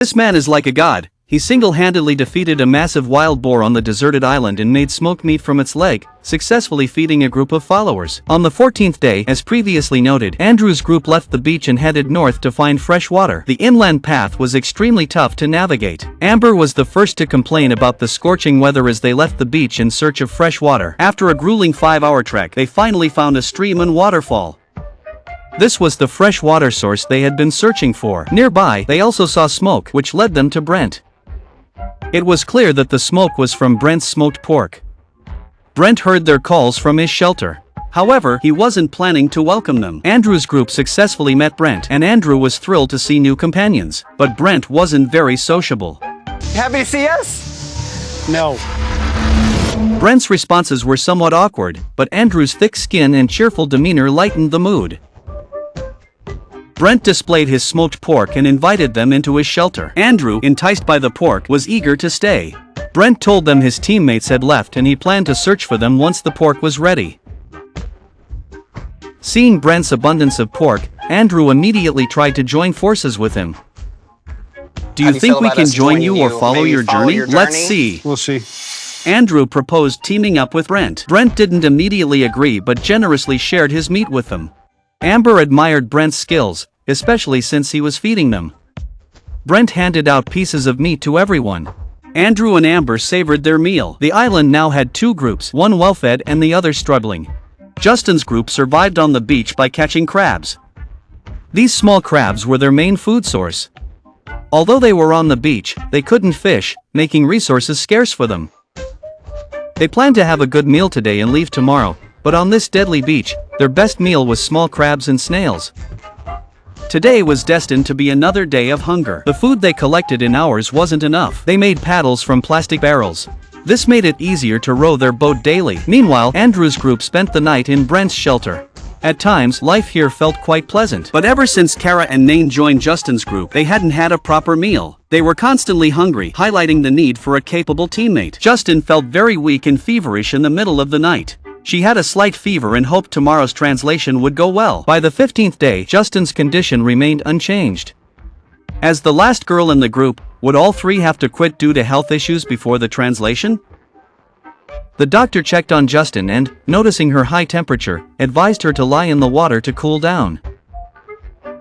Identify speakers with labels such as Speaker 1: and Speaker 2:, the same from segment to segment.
Speaker 1: This man is like a god. He single-handedly defeated a massive wild boar on the deserted island and made smoked meat from its leg, successfully feeding a group of followers. On the 14th day, as previously noted, Andrew's group left the beach and headed north to find fresh water. The inland path was extremely tough to navigate. Amber was the first to complain about the scorching weather as they left the beach in search of fresh water. After a grueling 5-hour trek, they finally found a stream and waterfall. This was the fresh water source they had been searching for. Nearby, they also saw smoke, which led them to Brent. It was clear that the smoke was from Brent's smoked pork. Brent heard their calls from his shelter. However, he wasn't planning to welcome them. Andrew's group successfully met Brent, and Andrew was thrilled to see new companions. But Brent wasn't very sociable.
Speaker 2: Happy to see us? No.
Speaker 1: Brent's responses were somewhat awkward, but Andrew's thick skin and cheerful demeanor lightened the mood. Brent displayed his smoked pork and invited them into his shelter. Andrew, enticed by the pork, was eager to stay. Brent told them his teammates had left and he planned to search for them once the pork was ready. Seeing Brent's abundance of pork, Andrew immediately tried to join forces with him. Do you think we can join you or follow your journey? Let's see.
Speaker 3: We'll see.
Speaker 1: Andrew proposed teaming up with Brent. Brent didn't immediately agree but generously shared his meat with them. Amber admired Brent's skills, especially since he was feeding them. Brent handed out pieces of meat to everyone. Andrew and Amber savored their meal. The island now had two groups, one well-fed and the other struggling. Justin's group survived on the beach by catching crabs. These small crabs were their main food source. Although they were on the beach, they couldn't fish, making resources scarce for them. They planned to have a good meal today and leave tomorrow, but on this deadly beach, their best meal was small crabs and snails. Today was destined to be another day of hunger. The food they collected in hours wasn't enough. They made paddles from plastic barrels. This made it easier to row their boat daily. Meanwhile, Andrew's group spent the night in Brent's shelter. At times, life here felt quite pleasant. But ever since Kara and Nain joined Justin's group, they hadn't had a proper meal. They were constantly hungry, highlighting the need for a capable teammate. Justin felt very weak and feverish in the middle of the night. She had a slight fever and hoped tomorrow's translation would go well. By the 15th day, Justin's condition remained unchanged. As the last girl in the group, would all three have to quit due to health issues before the translation? The doctor checked on Justin and, noticing her high temperature, advised her to lie in the water to cool down.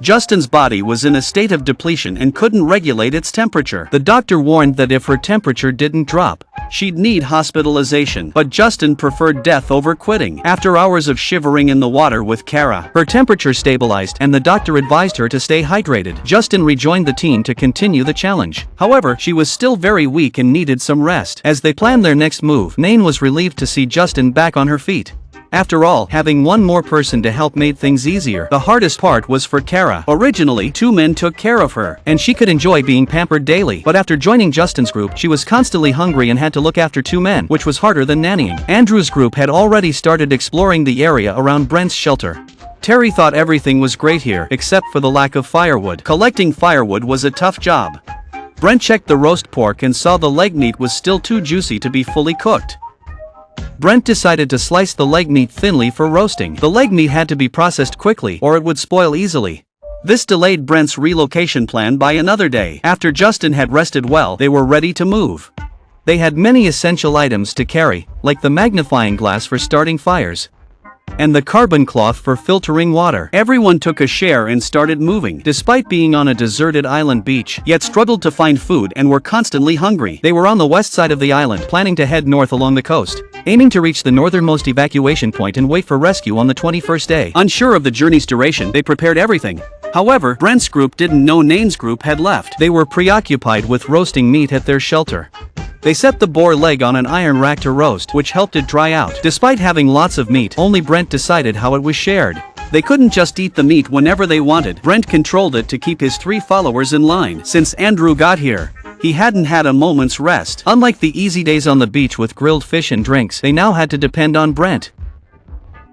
Speaker 1: Justin's body was in a state of depletion and couldn't regulate its temperature. The doctor warned that if her temperature didn't drop, she'd need hospitalization. But Justin preferred death over quitting. After hours of shivering in the water with Kara, her temperature stabilized and the doctor advised her to stay hydrated. Justin rejoined the team to continue the challenge. However, she was still very weak and needed some rest. As they planned their next move, Nain was relieved to see Justin back on her feet. After all, having one more person to help made things easier. The hardest part was for Kara. Originally, 2 men took care of her, and she could enjoy being pampered daily. But after joining Justin's group, she was constantly hungry and had to look after 2 men, which was harder than nannying. Andrew's group had already started exploring the area around Brent's shelter. Terry thought everything was great here, except for the lack of firewood. Collecting firewood was a tough job. Brent checked the roast pork and saw the leg meat was still too juicy to be fully cooked. Brent decided to slice the leg meat thinly for roasting. The leg meat had to be processed quickly or it would spoil easily. This delayed Brent's relocation plan by another day. After Justin had rested well, they were ready to move. They had many essential items to carry, like the magnifying glass for starting fires and the carbon cloth for filtering water. Everyone took a share and started moving. Despite being on a deserted island beach, yet struggled to find food and were constantly hungry. They were on the west side of the island, planning to head north along the coast, aiming to reach the northernmost evacuation point and wait for rescue on the 21st day. Unsure of the journey's duration, they prepared everything. However, Brent's group didn't know Nain's group had left. They were preoccupied with roasting meat at their shelter. They set the boar leg on an iron rack to roast, which helped it dry out. Despite having lots of meat, only Brent decided how it was shared. They couldn't just eat the meat whenever they wanted. Brent controlled it to keep his 3 followers in line. Since Andrew got here, he hadn't had a moment's rest. Unlike the easy days on the beach with grilled fish and drinks, they now had to depend on Brent.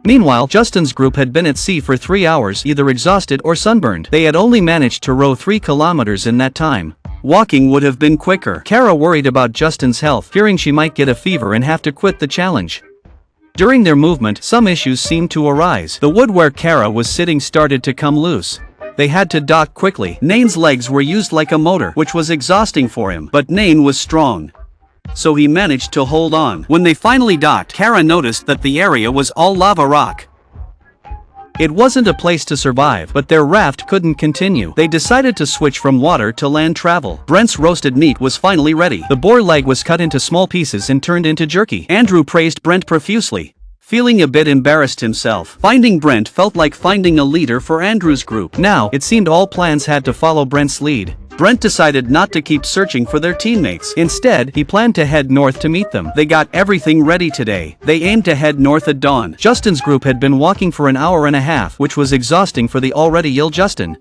Speaker 1: Meanwhile, Justin's group had been at sea for 3 hours, either exhausted or sunburned. They had only managed to row 3 kilometers in that time. Walking would have been quicker. Kara worried about Justin's health, fearing she might get a fever and have to quit the challenge. During their movement, some issues seemed to arise. The wood where Kara was sitting started to come loose. They had to dock quickly. Nane's legs were used like a motor, which was exhausting for him, but Nane was strong, so he managed to hold on. When they finally docked, Kara noticed that the area was all lava rock. It wasn't a place to survive, but their raft couldn't continue. They decided to switch from water to land travel. Brent's roasted meat was finally ready. The boar leg was cut into small pieces and turned into jerky. Andrew praised Brent profusely, feeling a bit embarrassed himself. Finding Brent felt like finding a leader for Andrew's group. Now, it seemed all plans had to follow Brent's lead. Brent decided not to keep searching for their teammates. Instead, he planned to head north to meet them. They got everything ready today. They aimed to head north at dawn. Justin's group had been walking for an hour and a half, which was exhausting for the already ill Justin.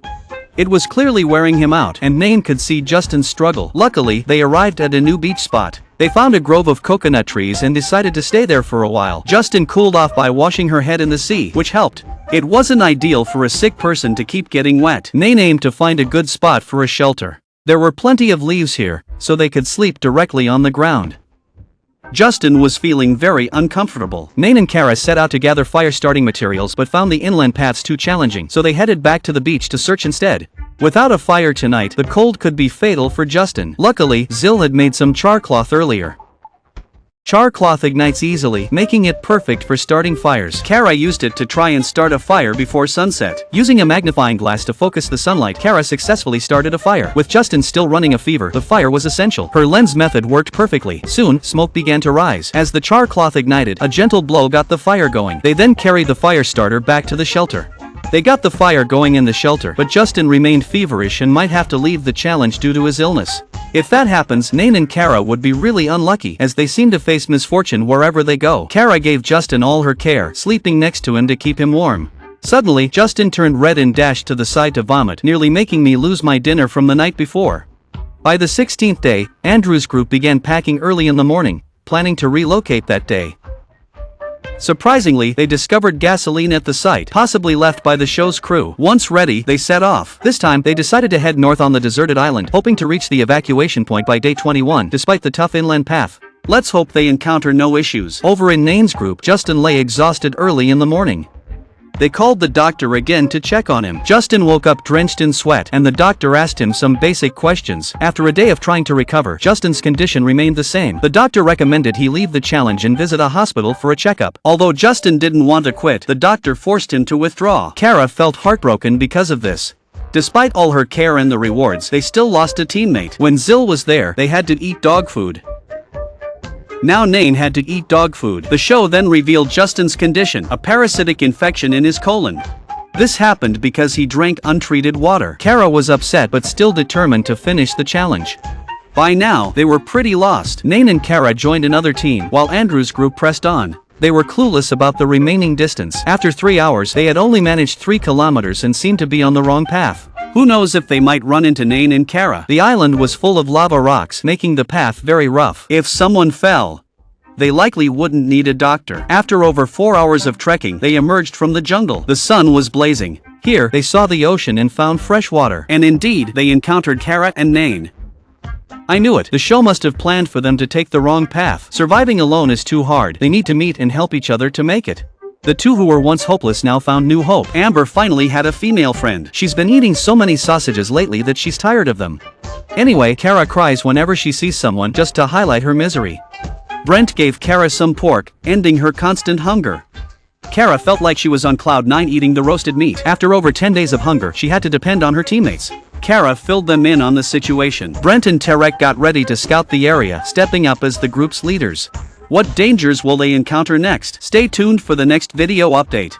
Speaker 1: It was clearly wearing him out, and Nane could see Justin's struggle. Luckily, they arrived at a new beach spot. They found a grove of coconut trees and decided to stay there for a while. Justin cooled off by washing her head in the sea, which helped. It wasn't ideal for a sick person to keep getting wet. Nane aimed to find a good spot for a shelter. There were plenty of leaves here, so they could sleep directly on the ground. Justin was feeling very uncomfortable. Nane and Kara set out to gather fire-starting materials but found the inland paths too challenging, so they headed back to the beach to search instead. Without a fire tonight, the cold could be fatal for Justin. Luckily, Zil had made some char cloth earlier. Char cloth ignites easily, making it perfect for starting fires. Kara used it to try and start a fire before sunset. Using a magnifying glass to focus the sunlight, Kara successfully started a fire. With Justin still running a fever, the fire was essential. Her lens method worked perfectly. Soon, smoke began to rise. As the char cloth ignited, a gentle blow got the fire going. They then carried the fire starter back to the shelter. They got the fire going in the shelter, but Justin remained feverish and might have to leave the challenge due to his illness. If that happens, Nane and Kara would be really unlucky, as they seem to face misfortune wherever they go. Kara gave Justin all her care, sleeping next to him to keep him warm. Suddenly, Justin turned red and dashed to the side to vomit, nearly making me lose my dinner from the night before. By the 16th day, Andrew's group began packing early in the morning, planning to relocate that day. Surprisingly, they discovered gasoline at the site, possibly left by the show's crew. Once ready, they set off. This time, they decided to head north on the deserted island, hoping to reach the evacuation point by day 21, despite the tough inland path. Let's hope they encounter no issues. Over in Nane's group, Justin lay exhausted early in the morning. They called the doctor again to check on him. Justin woke up drenched in sweat, and the doctor asked him some basic questions. After a day of trying to recover, Justin's condition remained the same. The doctor recommended he leave the challenge and visit a hospital for a checkup. Although Justin didn't want to quit, the doctor forced him to withdraw. Kara felt heartbroken because of this. Despite all her care and the rewards, they still lost a teammate. When Zil was there, they had to eat dog food. Now Nane had to eat dog food. The show then revealed Justin's condition, a parasitic infection in his colon. This happened because he drank untreated water. Kara was upset but still determined to finish the challenge. By now, they were pretty lost. Nane and Kara joined another team, while Andrew's group pressed on. They were clueless about the remaining distance. After 3 hours, they had only managed 3 kilometers and seemed to be on the wrong path. Who knows if they might run into Nane and Kara? The island was full of lava rocks, making the path very rough. If someone fell, they likely wouldn't need a doctor. After over 4 hours of trekking, they emerged from the jungle. The sun was blazing. Here, they saw the ocean and found fresh water. And indeed, they encountered Kara and Nane. I knew it. The show must have planned for them to take the wrong path. Surviving alone is too hard. They need to meet and help each other to make it. The two who were once hopeless now found new hope. Amber finally had a female friend. She's been eating so many sausages lately that she's tired of them. Anyway, Kara cries whenever she sees someone, just to highlight her misery. Brent gave Kara some pork, ending her constant hunger. Kara felt like she was on cloud 9 eating the roasted meat. After over 10 days of hunger, she had to depend on her teammates. Kara filled them in on the situation. Brent and Tarek got ready to scout the area, stepping up as the group's leaders. What dangers will they encounter next? Stay tuned for the next video update.